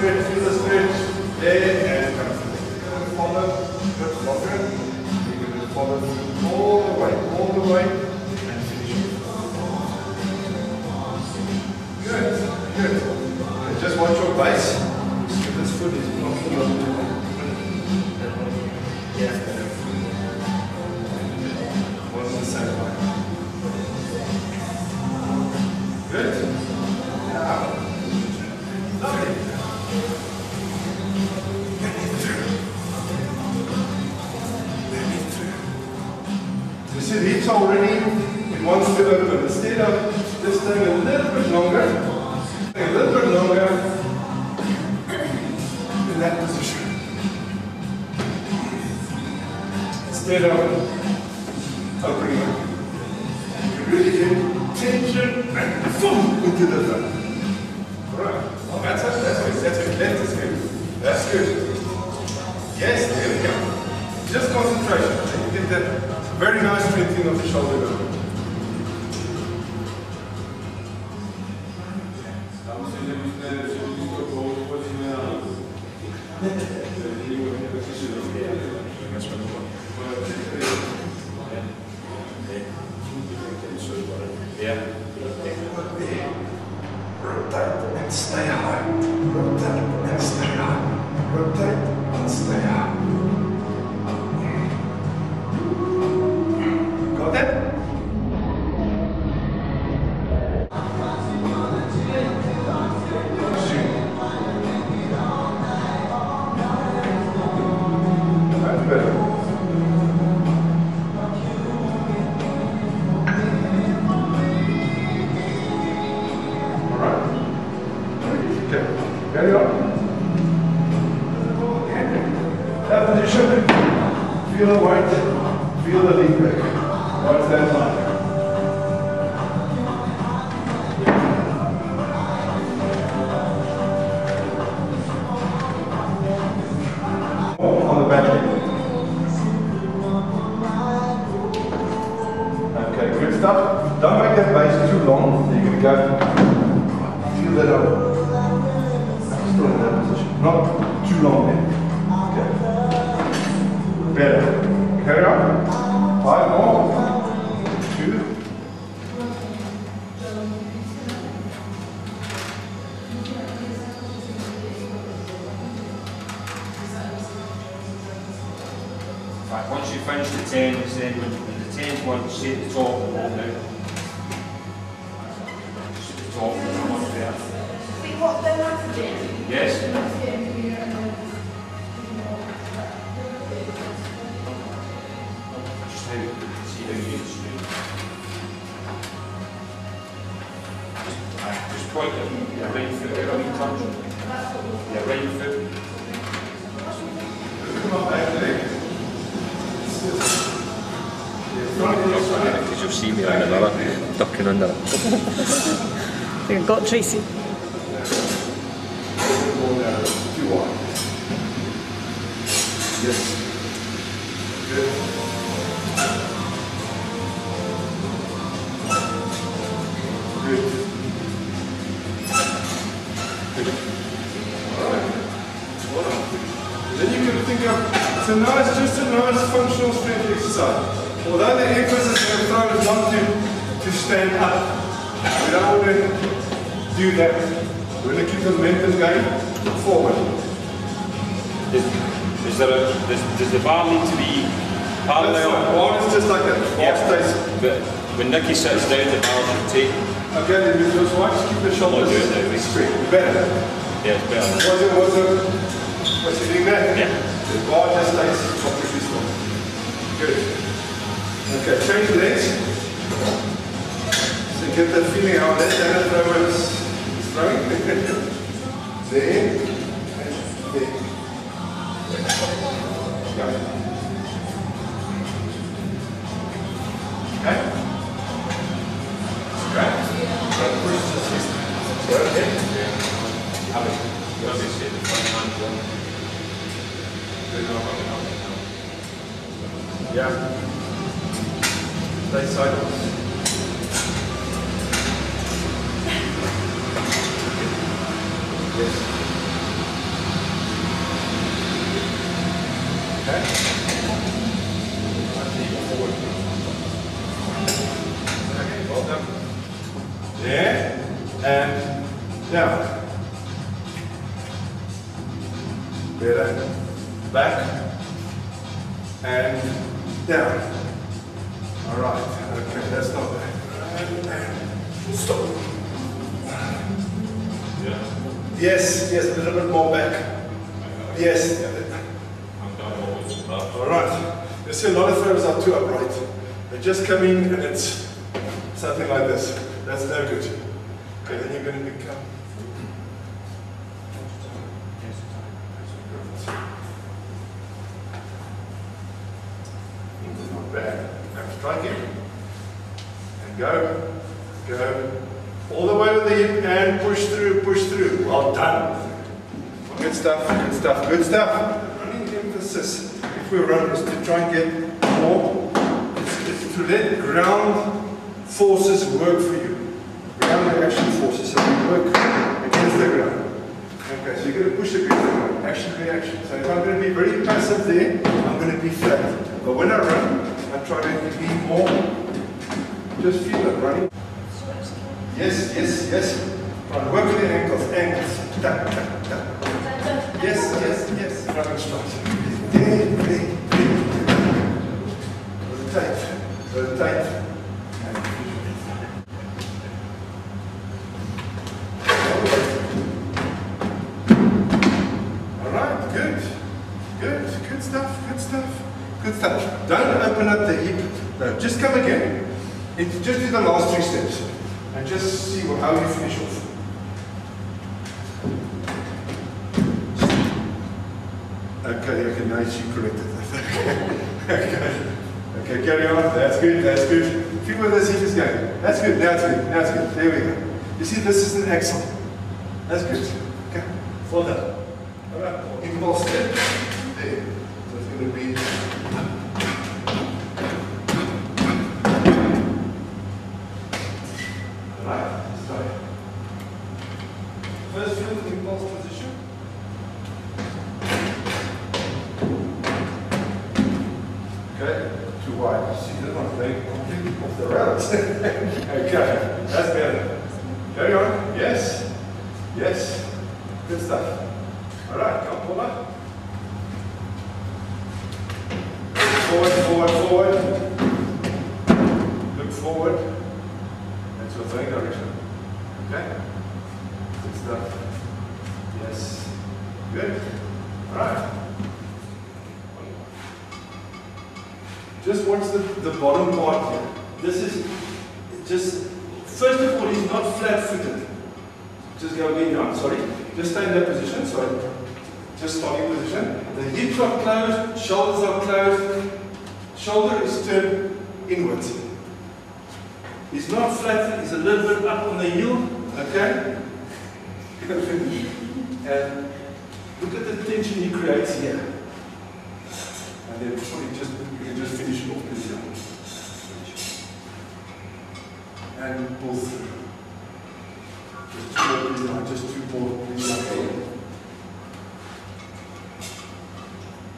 stretch, feel the stretch. There, and come through. Follow, good, longer. You're going to follow through all the way, and finish it. Good, good. And just watch your base. If this foot is knocking on the yeah. What's the same one? Good. Now. Lovely. You see the hips already, it wants to open. Instead of just staying a little bit longer, in that position. Instead of opening up. You really get tension and boom into the front. Alright, that's it, that's good, left is good. That's good. Yes, there we go. Just concentration. You get that very nice strengthening of the shoulder bone. Rotate and stay high. Rotate and stay high. Rotate and stay high. Got that? That's better. Carry on. That position, feel the weight, feel the lean back. Watch that line. On the back leg. Okay, good stuff. Don't make that base too long. You're going to go, feel that up. Still in that position. Not too long there. Okay. Better. Carry on. 5 more. 2. Right, once you finish the 10s, then when the 10th one, sit at the top and walk down. Just at the top and come on there. What then after it? Yes. Just how, see how you get straight. Just point your right foot out a wee touch. Your right foot. Come on, back leg. Because you'll see me on another, ducking under it. You've got Tracy. Yes. Good. Good. Then you can think of, it's a nice, just a nice functional strength exercise. Although the emphasis of the throw is not to stand up, we don't want to do that. We're going to keep the momentum going forward. Does the bar need to be parallel? The bar is just like that. Yeah. Stays. But when Nicky sits down, the bar should take. Okay, then you just watch, keep the shoulders straight. Better. Yeah, it's better. What's he doing there? Yeah. The bar just stays completely strong. Good. Okay, change legs. So get that feeling how that standard thrower is throwing. There. And there. Yeah. Okay? Right? Push the system. Okay? Have it. You want to sit the front hand one. Yeah. Stay sideways. Yes. better. Back and down. All right, okay, that's not bad. And stop. Yes, yes, a little bit more back. Yes. All right. You see, a lot of throwers are too upright. They just come in and it's something like this. That's no good. Okay, then you're going to become. Not bad. Now strike it. And go. Go. All the way with the hip and push through, push through. Well done. Good stuff, good stuff, good stuff. Running emphasis, if we run, is to try and get more. It's to let ground forces work for you. Ground reaction forces, so you work against the ground. Okay, so you're going to push against the ground. Action, reaction. So if I'm going to be very passive there, I'm going to be flat. But when I run, I try to be more. Just feel it running. Yes, yes, yes. Try to work with the ankles, ankles. Tap, tap, tap. Yes, yes, yes. Running straight. Very, very, very tight. All right, good. Good, good stuff, good stuff. Good stuff. Don't open up the hip. No, just come again. Just do the last 3 steps. And just see how you finish off. Okay, now you corrected that. Okay, carry on. That's good, that's good. Feel where the seat is going. That's good, now it's good, now it's good. There we go. You see, this is an axle. That's good. Okay, well done. All right, impulse step. There. So it's going to be. Right, so first feel the impulse position. Okay, too wide. See, this one's going completely off the rails. Okay, that's better. Carry on. Yes, yes, good stuff. All right, come forward. Forward, forward, forward. Look forward. That's your throwing direction. Okay? Good stuff. Yes. Good. Alright. Just watch the bottom part here. This is just, first of all, he's not flat footed. Just go again now, sorry. Just stay in that position, sorry. Just starting position. The hips are closed, shoulders are closed. Shoulder is turned inwards. He's not flat, he's a little bit up on the heel, okay? And look at the tension he creates here. And then you can just finish it off this here. And pull through. Just two more, please.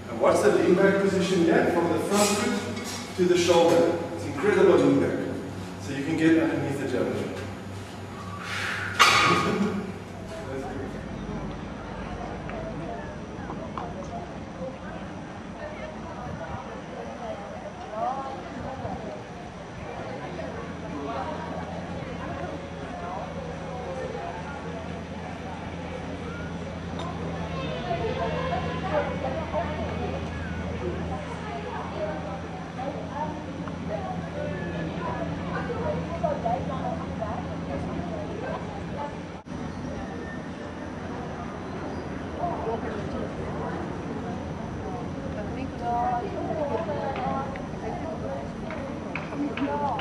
And what's the lean back position here? From the front foot to the shoulder. It's incredible lean back. So you can get underneath the jelly. Oh,